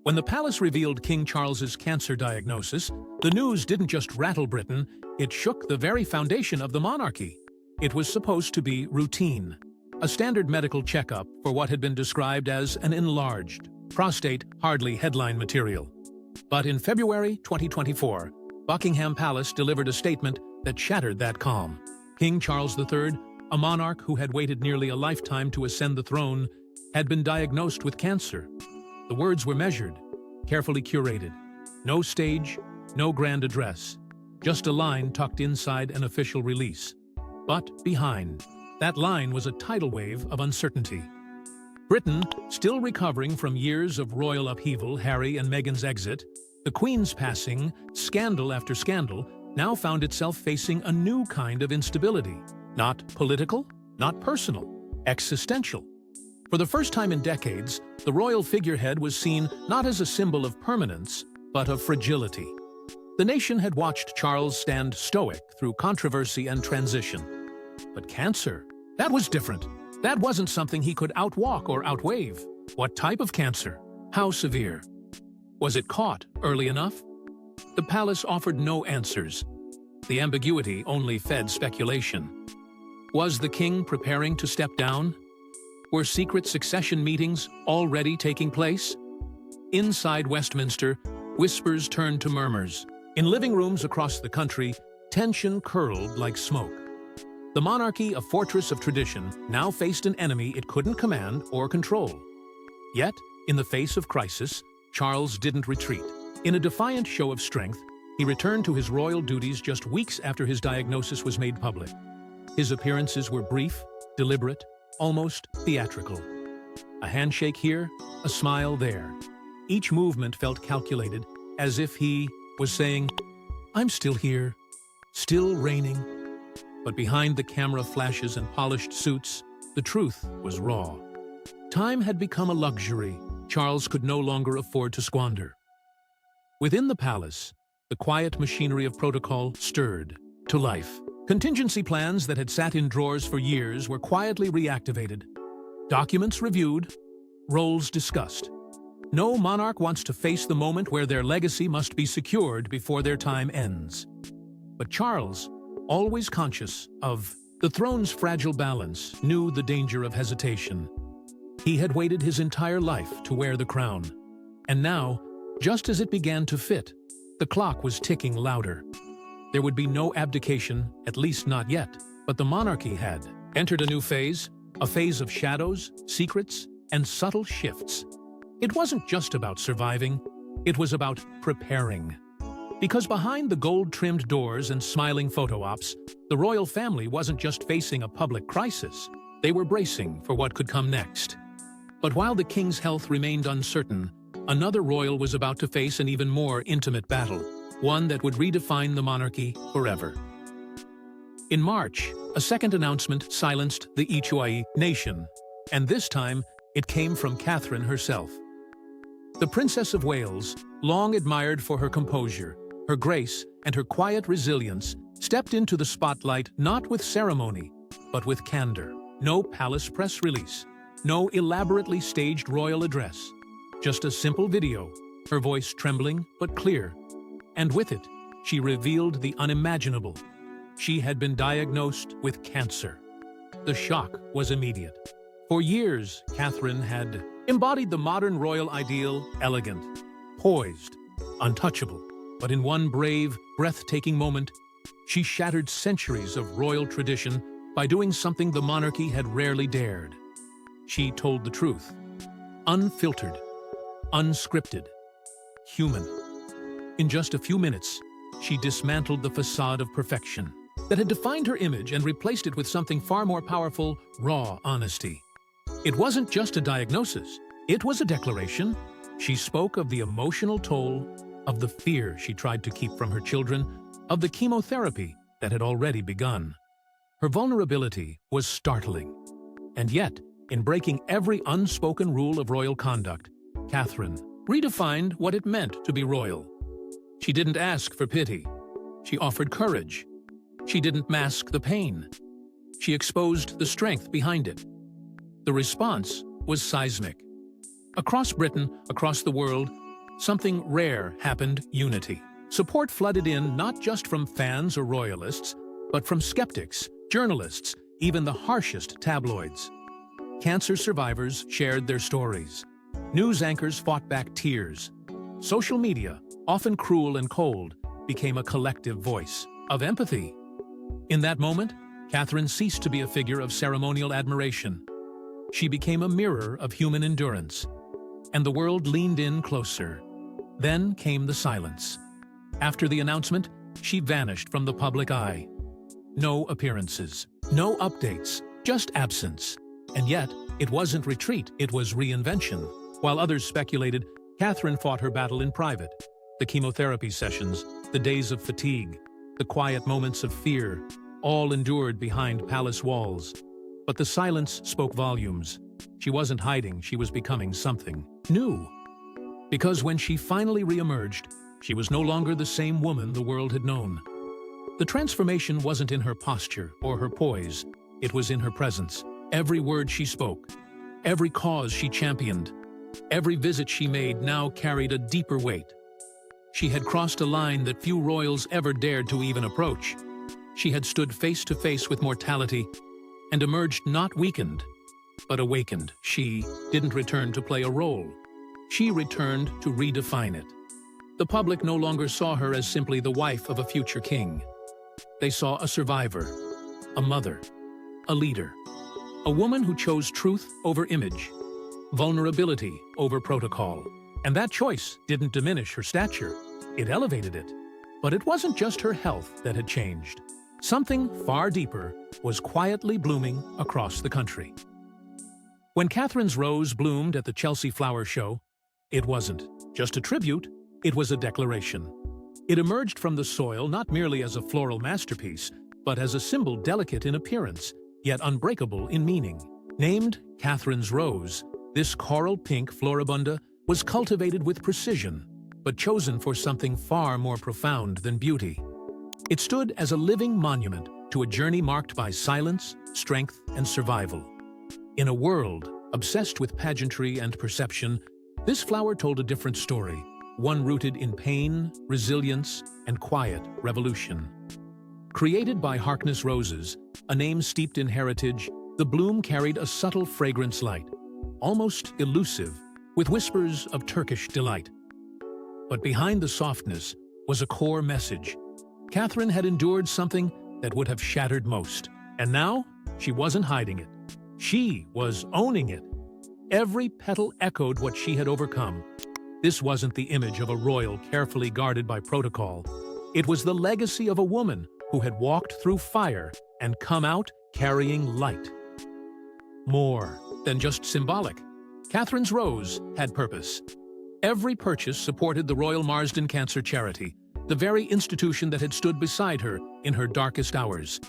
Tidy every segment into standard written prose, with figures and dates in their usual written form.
When the palace revealed King Charles's cancer diagnosis, the news didn't just rattle Britain, it shook the very foundation of the monarchy. It was supposed to be routine, a standard medical checkup for what had been described as an enlarged prostate, hardly headline material. But in February 2024, Buckingham Palace delivered a statement that shattered that calm. King Charles III, a monarch who had waited nearly a lifetime to ascend the throne, had been diagnosed with cancer. The words were measured, carefully curated. No stage, no grand address, just a line tucked inside an official release. But behind that line was a tidal wave of uncertainty. Britain, still recovering from years of royal upheaval, Harry and Meghan's exit, the Queen's passing, scandal after scandal, now found itself facing a new kind of instability. Not political, not personal, existential. For the first time in decades, the royal figurehead was seen not as a symbol of permanence, but of fragility. The nation had watched Charles stand stoic through controversy and transition. But cancer, that was different. That wasn't something he could outwalk or outwave. What type of cancer? How severe? Was it caught early enough? The palace offered no answers. The ambiguity only fed speculation. Was the king preparing to step down? Were secret succession meetings already taking place? Inside Westminster, whispers turned to murmurs. In living rooms across the country, tension curled like smoke. The monarchy, a fortress of tradition, now faced an enemy it couldn't command or control. Yet, in the face of crisis, Charles didn't retreat. In a defiant show of strength, he returned to his royal duties just weeks after his diagnosis was made public. His appearances were brief, deliberate, almost theatrical. A handshake here, a smile there. Each movement felt calculated, as if he was saying, "I'm still here, still reigning." But behind the camera flashes and polished suits, the truth was raw. Time had become a luxury Charles could no longer afford to squander. Within the palace, the quiet machinery of protocol stirred to life. Contingency plans that had sat in drawers for years were quietly reactivated. Documents reviewed, roles discussed. No monarch wants to face the moment where their legacy must be secured before their time ends. But Charles, always conscious of the throne's fragile balance, knew the danger of hesitation. He had waited his entire life to wear the crown. And now, just as it began to fit, the clock was ticking louder. There would be no abdication, at least not yet, but the monarchy had entered a new phase, a phase of shadows, secrets, and subtle shifts. It wasn't just about surviving, it was about preparing. Because behind the gold-trimmed doors and smiling photo ops, the royal family wasn't just facing a public crisis, they were bracing for what could come next. But while the king's health remained uncertain, another royal was about to face an even more intimate battle. One that would redefine the monarchy forever. In March, a second announcement silenced the Ichuai nation, and this time it came from Catherine herself. The Princess of Wales, long admired for her composure, her grace, and her quiet resilience, stepped into the spotlight not with ceremony, but with candor. No palace press release, no elaborately staged royal address, just a simple video, her voice trembling but clear. And with it, she revealed the unimaginable. She had been diagnosed with cancer. The shock was immediate. For years, Catherine had embodied the modern royal ideal, elegant, poised, untouchable. But in one brave, breathtaking moment, she shattered centuries of royal tradition by doing something the monarchy had rarely dared. She told the truth. Unfiltered, unscripted, human. In just a few minutes, she dismantled the facade of perfection that had defined her image and replaced it with something far more powerful, raw honesty. It wasn't just a diagnosis, it was a declaration. She spoke of the emotional toll, of the fear she tried to keep from her children, of the chemotherapy that had already begun. Her vulnerability was startling. And yet, in breaking every unspoken rule of royal conduct, Catherine redefined what it meant to be royal. She didn't ask for pity. She offered courage. She didn't mask the pain. She exposed the strength behind it. The response was seismic. Across Britain, across the world, something rare happened: unity. Support flooded in not just from fans or royalists, but from skeptics, journalists, even the harshest tabloids. Cancer survivors shared their stories. News anchors fought back tears. Social media, often cruel and cold, became a collective voice of empathy. In that moment, Catherine ceased to be a figure of ceremonial admiration. She became a mirror of human endurance, and the world leaned in closer. Then came the silence. After the announcement, she vanished from the public eye. No appearances, no updates, just absence. And yet, it wasn't retreat, it was reinvention. While others speculated, Catherine fought her battle in private. The chemotherapy sessions, the days of fatigue, the quiet moments of fear, all endured behind palace walls. But the silence spoke volumes. She wasn't hiding, she was becoming something new. Because when she finally re-emerged, she was no longer the same woman the world had known. The transformation wasn't in her posture or her poise, it was in her presence. Every word she spoke, every cause she championed, every visit she made now carried a deeper weight. She had crossed a line that few royals ever dared to even approach. She had stood face to face with mortality and emerged not weakened, but awakened. She didn't return to play a role. She returned to redefine it. The public no longer saw her as simply the wife of a future king. They saw a survivor, a mother, a leader, a woman who chose truth over image, vulnerability over protocol. And that choice didn't diminish her stature, it elevated it. But it wasn't just her health that had changed. Something far deeper was quietly blooming across the country. When Catherine's rose bloomed at the Chelsea Flower Show, it wasn't just a tribute, it was a declaration. It emerged from the soil not merely as a floral masterpiece, but as a symbol delicate in appearance, yet unbreakable in meaning. Named Catherine's Rose, this coral pink floribunda was cultivated with precision, but chosen for something far more profound than beauty. It stood as a living monument to a journey marked by silence, strength, and survival. In a world obsessed with pageantry and perception, this flower told a different story, one rooted in pain, resilience, and quiet revolution. Created by Harkness roses, a name steeped in heritage, the bloom carried a subtle fragrance light, almost elusive, with whispers of Turkish delight. But behind the softness was a core message. Catherine had endured something that would have shattered most, and now she wasn't hiding it. She was owning it. Every petal echoed what she had overcome. This wasn't the image of a royal carefully guarded by protocol. It was the legacy of a woman who had walked through fire and come out carrying light. More than just symbolic, Catherine's Rose had purpose. Every purchase supported the Royal Marsden Cancer Charity, the very institution that had stood beside her in her darkest hours.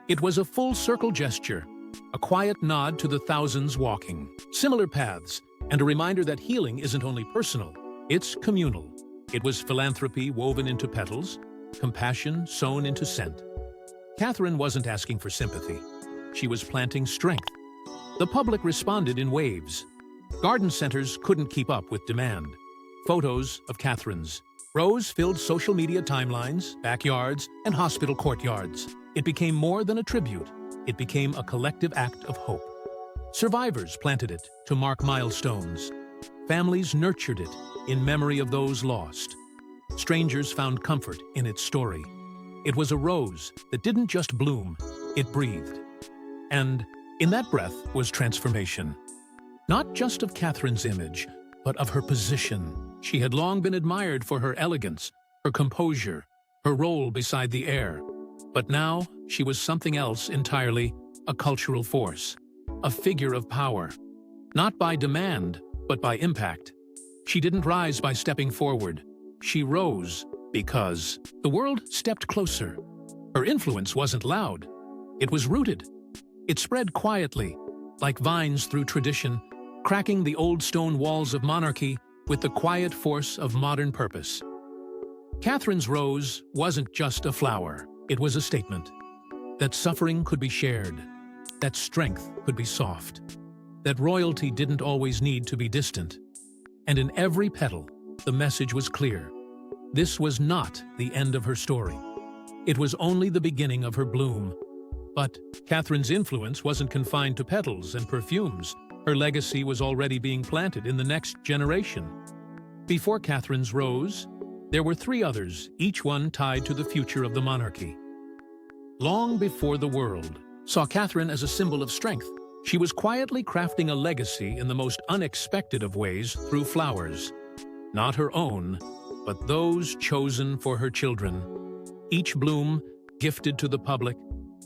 It was a full-circle gesture, a quiet nod to the thousands walking similar paths, and a reminder that healing isn't only personal, it's communal. It was philanthropy woven into petals, compassion sewn into scent. Catherine wasn't asking for sympathy. She was planting strength. The public responded in waves. Garden centers couldn't keep up with demand. Photos of Catherine's Rose filled social media timelines, backyards, and hospital courtyards. It became more than a tribute. It became a collective act of hope. Survivors planted it to mark milestones. Families nurtured it in memory of those lost. Strangers found comfort in its story. It was a rose that didn't just bloom, it breathed. And in that breath was transformation. Not just of Catherine's image, but of her position. She had long been admired for her elegance, her composure, her role beside the heir. But now she was something else entirely, a cultural force, a figure of power. Not by demand, but by impact. She didn't rise by stepping forward. She rose because the world stepped closer. Her influence wasn't loud. It was rooted. It spread quietly, like vines through tradition, cracking the old stone walls of monarchy with the quiet force of modern purpose. Catherine's Rose wasn't just a flower. It was a statement that suffering could be shared, that strength could be soft, that royalty didn't always need to be distant. And in every petal, the message was clear. This was not the end of her story. It was only the beginning of her bloom. But Catherine's influence wasn't confined to petals and perfumes. Her legacy was already being planted in the next generation. Before Catherine's rose, there were 3 others, each one tied to the future of the monarchy. Long before the world saw Catherine as a symbol of strength, she was quietly crafting a legacy in the most unexpected of ways through flowers. Not her own, but those chosen for her children. Each bloom, gifted to the public,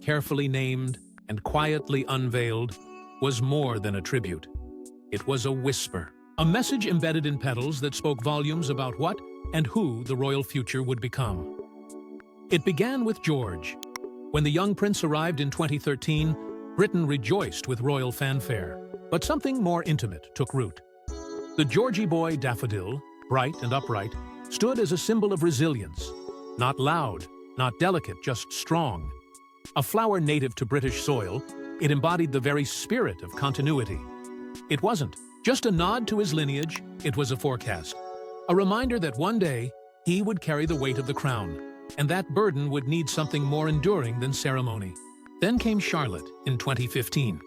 carefully named and quietly unveiled, was more than a tribute. It was a whisper, a message embedded in petals that spoke volumes about what and who the royal future would become. It began with George. When the young prince arrived in 2013, Britain rejoiced with royal fanfare. But something more intimate took root. The Georgie boy daffodil, bright and upright, stood as a symbol of resilience. Not loud, not delicate, just strong. A flower native to British soil, it embodied the very spirit of continuity. It wasn't just a nod to his lineage, it was a forecast. A reminder that one day, he would carry the weight of the crown, and that burden would need something more enduring than ceremony. Then came Charlotte in 2015.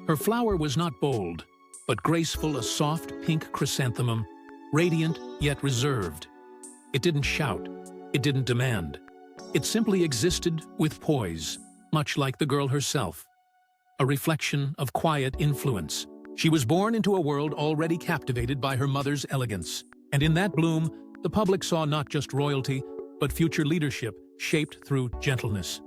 Her flower was not bold, but graceful, a soft pink chrysanthemum, radiant yet reserved. It didn't shout, it didn't demand. It simply existed with poise, much like the girl herself. A reflection of quiet influence. She was born into a world already captivated by her mother's elegance. And in that bloom, the public saw not just royalty, but future leadership shaped through gentleness.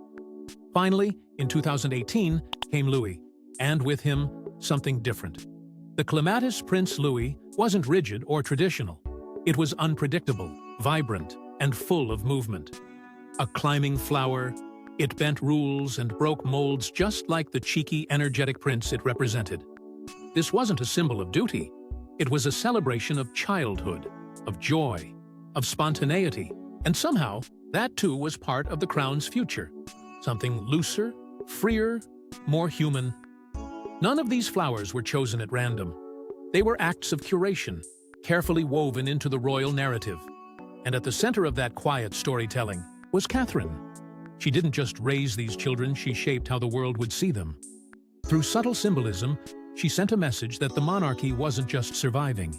Finally, in 2018, came Louis, and with him, something different. The clematis Prince Louis wasn't rigid or traditional. It was unpredictable, vibrant, and full of movement. A climbing flower, it bent rules and broke molds just like the cheeky, energetic prince it represented. This wasn't a symbol of duty. It was a celebration of childhood, of joy, of spontaneity, and somehow, that too was part of the crown's future. Something looser, freer, more human. None of these flowers were chosen at random. They were acts of curation, carefully woven into the royal narrative. And at the center of that quiet storytelling was Catherine. She didn't just raise these children, she shaped how the world would see them. Through subtle symbolism, she sent a message that the monarchy wasn't just surviving.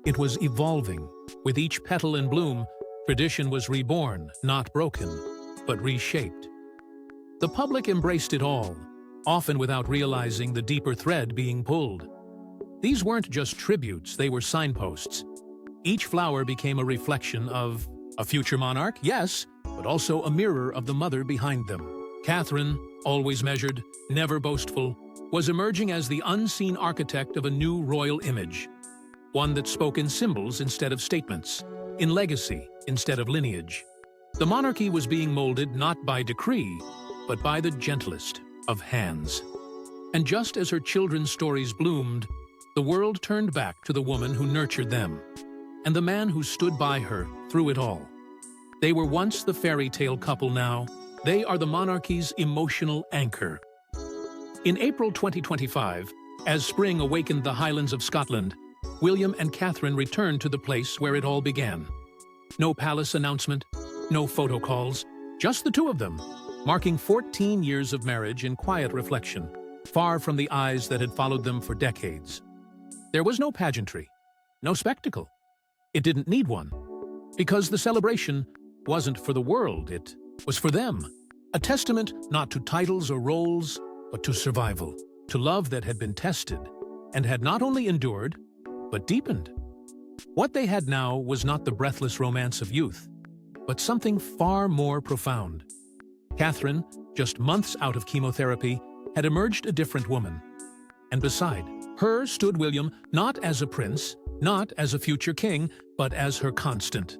It was evolving. With each petal and bloom, tradition was reborn, not broken, but reshaped. The public embraced it all, often without realizing the deeper thread being pulled. These weren't just tributes, they were signposts. Each flower became a reflection of a future monarch, yes, but also a mirror of the mother behind them. Catherine, always measured, never boastful, was emerging as the unseen architect of a new royal image. One that spoke in symbols instead of statements, in legacy instead of lineage. The monarchy was being molded not by decree, but by the gentlest of hands. And just as her children's stories bloomed, the world turned back to the woman who nurtured them, and the man who stood by her through it all. They were once the fairy tale couple, now they are the monarchy's emotional anchor. In April 2025, as spring awakened the Highlands of Scotland, William and Catherine returned to the place where it all began. No palace announcement, no photo calls, just the two of them, marking 14 years of marriage in quiet reflection, far from the eyes that had followed them for decades. There was no pageantry, no spectacle. It didn't need one, because the celebration wasn't for the world, it was for them. A testament not to titles or roles, but to survival, to love that had been tested and had not only endured, but deepened. What they had now was not the breathless romance of youth, but something far more profound. Catherine, just months out of chemotherapy, had emerged a different woman. And beside her stood William, not as a prince, not as a future king, but as her constant.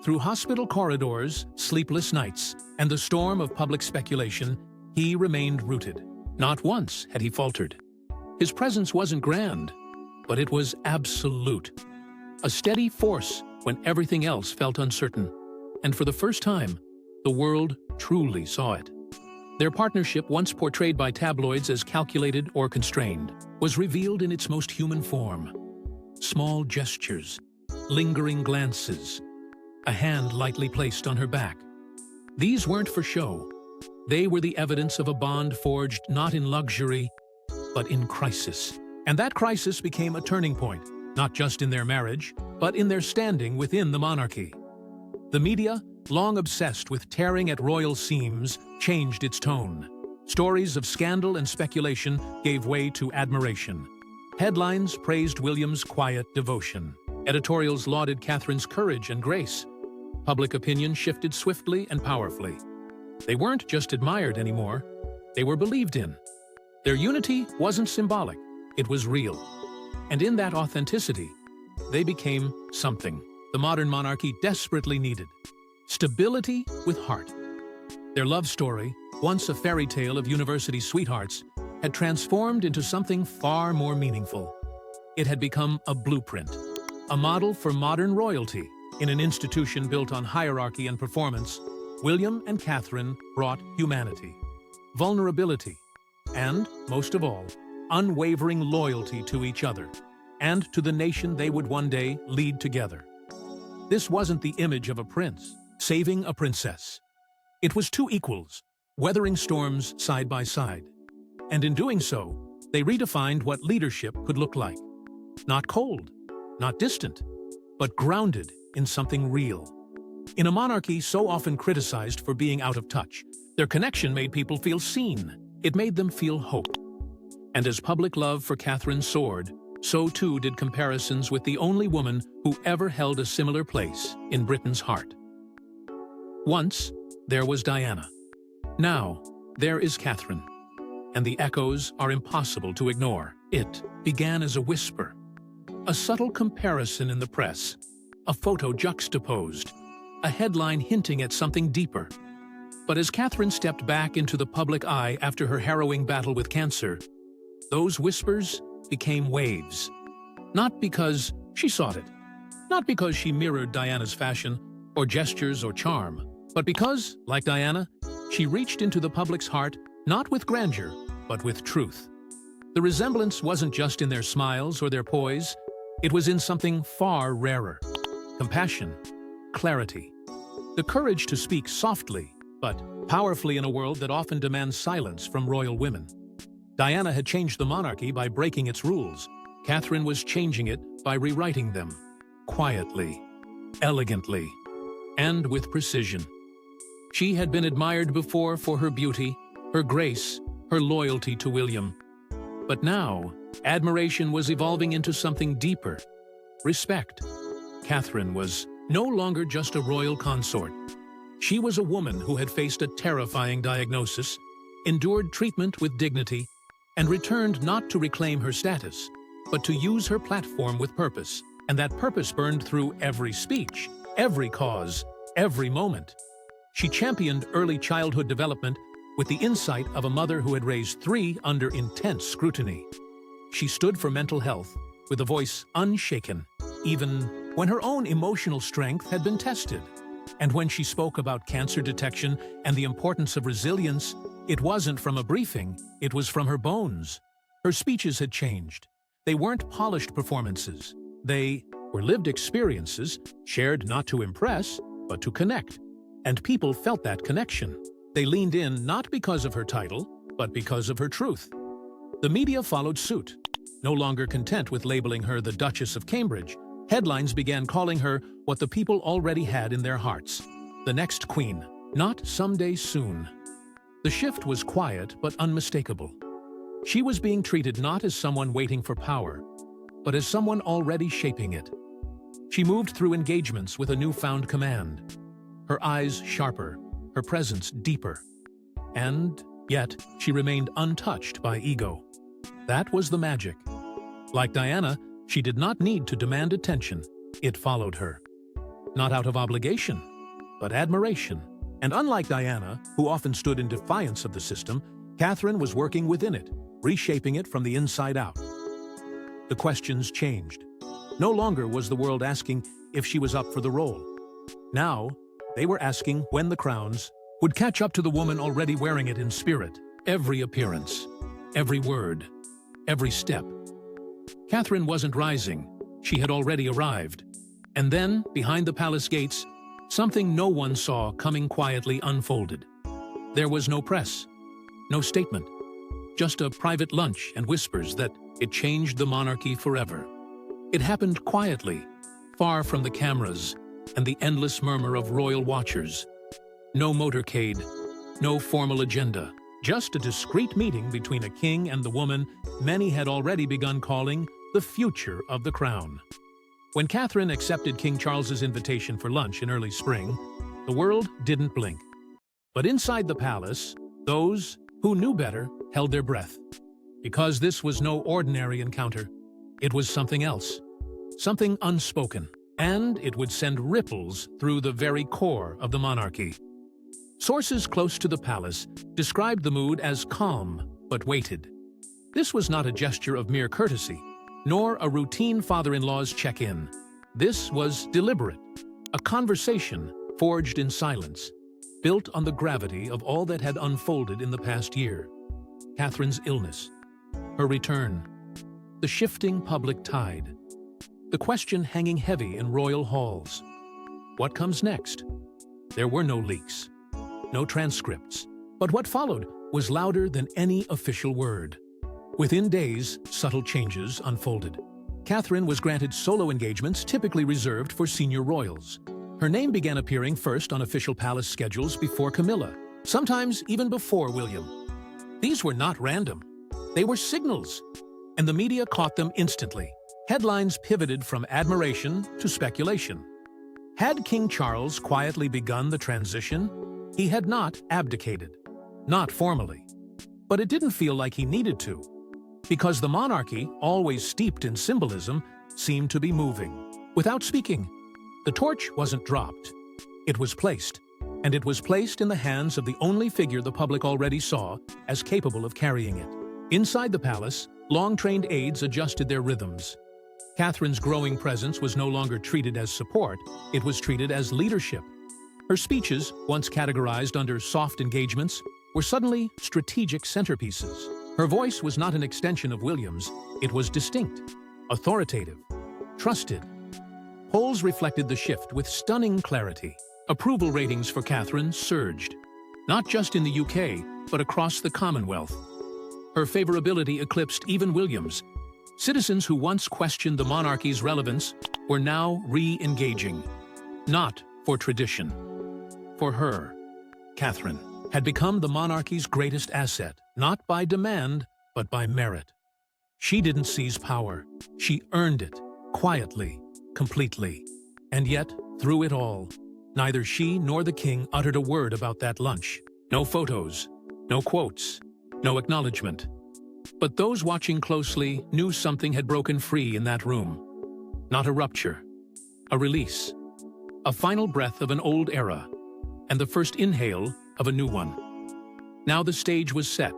Through hospital corridors, sleepless nights, and the storm of public speculation, he remained rooted. Not once had he faltered. His presence wasn't grand, but it was absolute. A steady force when everything else felt uncertain. And for the first time, the world truly saw it. Their partnership, once portrayed by tabloids as calculated or constrained, was revealed in its most human form. Small gestures, lingering glances, a hand lightly placed on her back. These weren't for show. They were the evidence of a bond forged not in luxury, but in crisis. And that crisis became a turning point, not just in their marriage, but in their standing within the monarchy. The media, long obsessed with tearing at royal seams, changed its tone. Stories of scandal and speculation gave way to admiration. Headlines praised William's quiet devotion. Editorials lauded Catherine's courage and grace. Public opinion shifted swiftly and powerfully. They weren't just admired anymore, they were believed in. Their unity wasn't symbolic, it was real. And in that authenticity, they became something the modern monarchy desperately needed: stability with heart. Their love story, once a fairy tale of university sweethearts, had transformed into something far more meaningful. It had become a blueprint, a model for modern royalty. In an institution built on hierarchy and performance, William and Catherine brought humanity, vulnerability, and, most of all, unwavering loyalty to each other and to the nation they would one day lead together. This wasn't the image of a prince saving a princess. It was two equals, weathering storms side by side. And in doing so, they redefined what leadership could look like. Not cold, not distant, but grounded in something real. In a monarchy so often criticized for being out of touch, their connection made people feel seen. It made them feel hope. And as public love for Catherine soared, so too did comparisons with the only woman who ever held a similar place in Britain's heart. Once, there was Diana. Now, there is Catherine. And the echoes are impossible to ignore. It began as a whisper, a subtle comparison in the press, a photo juxtaposed, a headline hinting at something deeper. But as Catherine stepped back into the public eye after her harrowing battle with cancer, those whispers became waves. Not because she sought it, not because she mirrored Diana's fashion or gestures or charm, but because, like Diana, she reached into the public's heart not with grandeur, but with truth. The resemblance wasn't just in their smiles or their poise, it was in something far rarer: compassion, clarity, the courage to speak softly, but powerfully in a world that often demands silence from royal women. Diana had changed the monarchy by breaking its rules. Catherine was changing it by rewriting them, quietly, elegantly, and with precision. She had been admired before for her beauty, her grace, her loyalty to William. But now, admiration was evolving into something deeper: respect. Catherine was no longer just a royal consort. She was a woman who had faced a terrifying diagnosis, endured treatment with dignity, and returned not to reclaim her status, but to use her platform with purpose. And that purpose burned through every speech, every cause, every moment. She championed early childhood development with the insight of a mother who had raised 3 under intense scrutiny. She stood for mental health with a voice unshaken, even when her own emotional strength had been tested. And when she spoke about cancer detection and the importance of resilience, it wasn't from a briefing, it was from her bones. Her speeches had changed. They weren't polished performances. They were lived experiences, shared not to impress, but to connect. And people felt that connection. They leaned in not because of her title, but because of her truth. The media followed suit. No longer content with labeling her the Duchess of Cambridge, headlines began calling her what the people already had in their hearts: the next queen, not someday soon. The shift was quiet but unmistakable. She was being treated not as someone waiting for power, but as someone already shaping it. She moved through engagements with a newfound command, her eyes sharper, her presence deeper. And yet, she remained untouched by ego. That was the magic. Like Diana, she did not need to demand attention. It followed her. Not out of obligation, but admiration. And unlike Diana, who often stood in defiance of the system, Catherine was working within it, reshaping it from the inside out. The questions changed. No longer was the world asking if she was up for the role. Now, they were asking when the crowns would catch up to the woman already wearing it in spirit. Every appearance, every word, every step. Catherine wasn't rising. She had already arrived. And then, behind the palace gates, something no one saw coming quietly unfolded. There was no press, no statement, just a private lunch and whispers that it changed the monarchy forever. It happened quietly, far from the cameras and the endless murmur of royal watchers. No motorcade, no formal agenda, just a discreet meeting between a king and the woman many had already begun calling the future of the crown. When Catherine accepted King Charles's invitation for lunch in early spring, the world didn't blink. But inside the palace, those who knew better held their breath. Because this was no ordinary encounter. It was something else, something unspoken, and it would send ripples through the very core of the monarchy. Sources close to the palace described the mood as calm but weighted. This was not a gesture of mere courtesy, nor a routine father-in-law's check-in. This was deliberate, a conversation forged in silence, built on the gravity of all that had unfolded in the past year. Catherine's illness, her return, the shifting public tide, the question hanging heavy in royal halls. What comes next? There were no leaks, no transcripts, but what followed was louder than any official word. Within days, subtle changes unfolded. Catherine was granted solo engagements typically reserved for senior royals. Her name began appearing first on official palace schedules before Camilla, sometimes even before William. These were not random. They were signals, and the media caught them instantly. Headlines pivoted from admiration to speculation. Had King Charles quietly begun the transition? He had not abdicated. Not formally. But it didn't feel like he needed to. Because the monarchy, always steeped in symbolism, seemed to be moving. Without speaking, the torch wasn't dropped. It was placed, and it was placed in the hands of the only figure the public already saw as capable of carrying it. Inside the palace, long-trained aides adjusted their rhythms. Catherine's growing presence was no longer treated as support, it was treated as leadership. Her speeches, once categorized under soft engagements, were suddenly strategic centerpieces. Her voice was not an extension of William's, it was distinct, authoritative, trusted. Polls reflected the shift with stunning clarity. Approval ratings for Catherine surged, not just in the UK, but across the Commonwealth. Her favorability eclipsed even William's. Citizens who once questioned the monarchy's relevance were now re-engaging. Not for tradition. For her, Catherine had become the monarchy's greatest asset, not by demand, but by merit. She didn't seize power. She earned it, quietly, completely. And yet, through it all, neither she nor the king uttered a word about that lunch. No photos, no quotes, no acknowledgement. But those watching closely knew something had broken free in that room. Not a rupture, a release, a final breath of an old era, and the first inhale of a new one. Now the stage was set,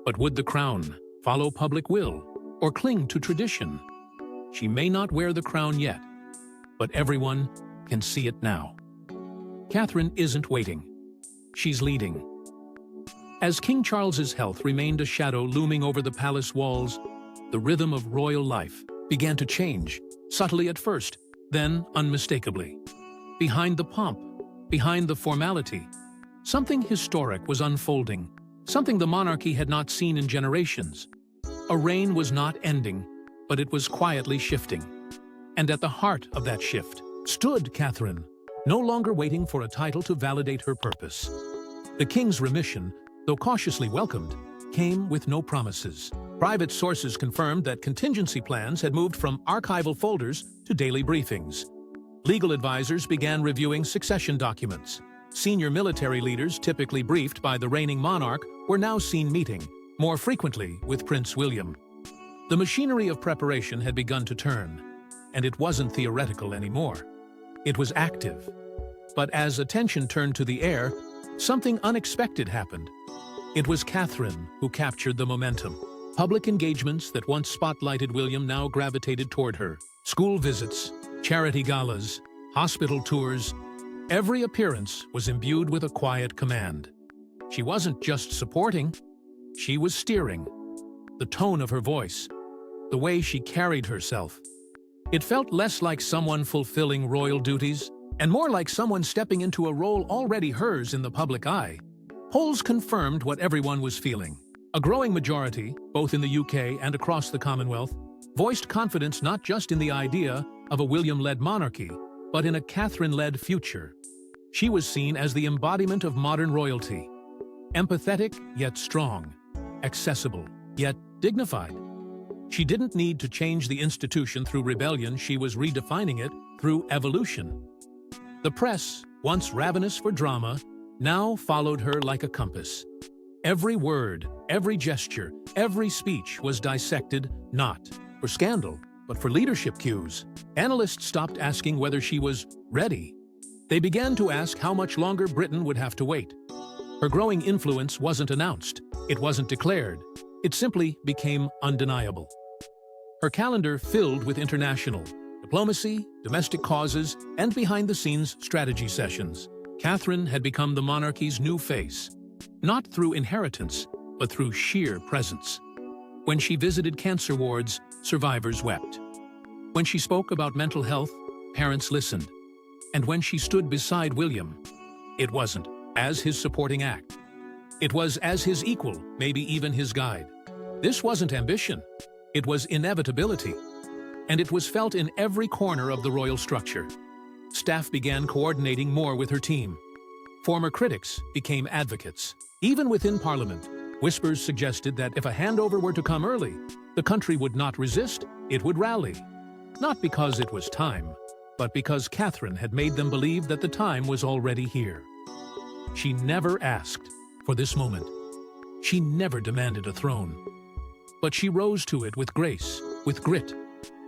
but would the crown follow public will or cling to tradition? She may not wear the crown yet, but everyone can see it now. Catherine isn't waiting. She's leading. As King Charles's health remained a shadow looming over the palace walls, the rhythm of royal life began to change, subtly at first, then unmistakably. Behind the pomp, behind the formality, something historic was unfolding, something the monarchy had not seen in generations. A reign was not ending, but it was quietly shifting. And at the heart of that shift stood Catherine, no longer waiting for a title to validate her purpose. The king's remission, though cautiously welcomed, came with no promises. Private sources confirmed that contingency plans had moved from archival folders to daily briefings. Legal advisors began reviewing succession documents. Senior military leaders, typically briefed by the reigning monarch, were now seen meeting, more frequently with Prince William. The machinery of preparation had begun to turn, and it wasn't theoretical anymore. It was active. But as attention turned to the heir, something unexpected happened. It was Catherine who captured the momentum. Public engagements that once spotlighted William now gravitated toward her. School visits, charity galas, hospital tours. Every appearance was imbued with a quiet command. She wasn't just supporting, she was steering. The tone of her voice, the way she carried herself, It felt less like someone fulfilling royal duties, and more like someone stepping into a role already hers in the public eye. Polls confirmed what everyone was feeling. A growing majority, both in the UK and across the Commonwealth, voiced confidence not just in the idea of a William-led monarchy, but in a Catherine-led future. She was seen as the embodiment of modern royalty, empathetic yet strong, accessible yet dignified. She didn't need to change the institution through rebellion, she was redefining it through evolution. The press, once ravenous for drama, now followed her like a compass. Every word, every gesture, every speech was dissected, not for scandal, but for leadership cues. Analysts stopped asking whether she was ready. They began to ask how much longer Britain would have to wait. Her growing influence wasn't announced, it wasn't declared, it simply became undeniable. Her calendar filled with international diplomacy, domestic causes, and behind-the-scenes strategy sessions. Catherine had become the monarchy's new face, not through inheritance, but through sheer presence. When she visited cancer wards, survivors wept. When she spoke about mental health, parents listened. And when she stood beside William, it wasn't as his supporting act. It was as his equal, maybe even his guide. This wasn't ambition. It was inevitability. And it was felt in every corner of the royal structure. Staff began coordinating more with her team. Former critics became advocates. Even within Parliament, whispers suggested that if a handover were to come early, the country would not resist, it would rally. Not because it was time, but because Catherine had made them believe that the time was already here. She never asked for this moment. She never demanded a throne. But she rose to it with grace, with grit,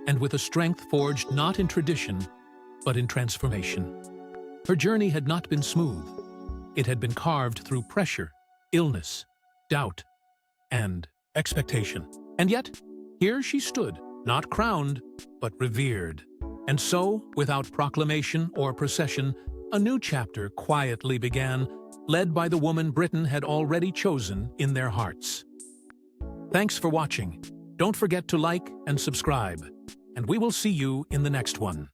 and with a strength forged not in tradition, but in transformation. Her journey had not been smooth. It had been carved through pressure, illness, doubt, and expectation. And yet, here she stood, not crowned, but revered. And so, without proclamation or procession, a new chapter quietly began, led by the woman Britain had already chosen in their hearts. Thanks for watching. Don't forget to like and subscribe, and we will see you in the next one.